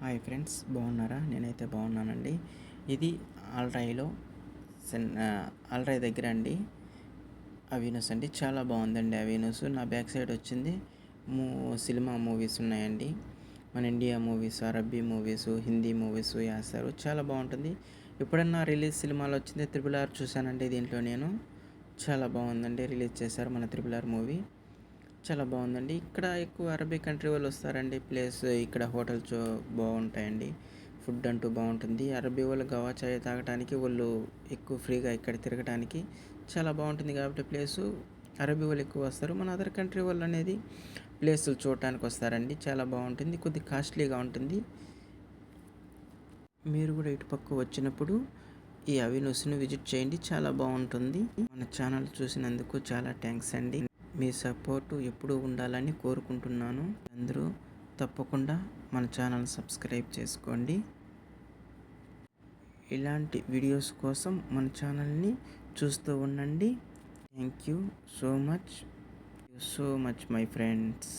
Hi friends, బాగున్నారా? నేనైతే బాగున్నానండి. ఇది ఆల్రాయిలో ఆల్రాయి దగ్గర అండి. అవీనస్ అండి, చాలా బాగుందండి. అవీనస్ నా బ్యాక్ సైడ్ వచ్చింది. సినిమా మూవీస్ ఉన్నాయండి. మన ఇండియా మూవీస్, అరబ్బీ మూవీస్, హిందీ మూవీస్ వేస్తారు. చాలా బాగుంటుంది. ఎప్పుడన్నా రిలీజ్ సినిమాలు వచ్చింది RRR చూశానండి. దీంట్లో నేను చాలా బాగుందండి. రిలీజ్ చేశారు మన RRR మూవీ. చాలా బాగుందండి. ఇక్కడ ఎక్కువ అరబీ కంట్రీ వాళ్ళు వస్తారండి. ప్లేస్ ఇక్కడ హోటల్స్ బాగుంటాయండి. ఫుడ్ అంటూ బాగుంటుంది. అరబీ వాళ్ళు గవా చాయ్ తాగడానికి వాళ్ళు ఎక్కువ ఫ్రీగా ఇక్కడ తిరగడానికి చాలా బాగుంటుంది. కాబట్టి ప్లేసు అరబీ వాళ్ళు ఎక్కువ వస్తారు. మన అదర్ కంట్రీ వాళ్ళు అనేది ప్లేసులు చూడటానికి వస్తారండి. చాలా బాగుంటుంది. కొద్ది కాస్ట్లీగా ఉంటుంది. మీరు కూడా ఇటుపక్క వచ్చినప్పుడు ఈ అవెన్యూస్ని విజిట్ చేయండి. చాలా బాగుంటుంది. మన ఛానల్ చూసినందుకు చాలా థ్యాంక్స్ అండి. మీ సపోర్టు ఎప్పుడూ ఉండాలని కోరుకుంటున్నాను. అందరూ తప్పకుండా మన ఛానల్ సబ్స్క్రైబ్ చేసుకోండి. ఇలాంటి వీడియోస్ కోసం మన ఛానల్ని చూస్తూ ఉండండి. Thank you so much my friends.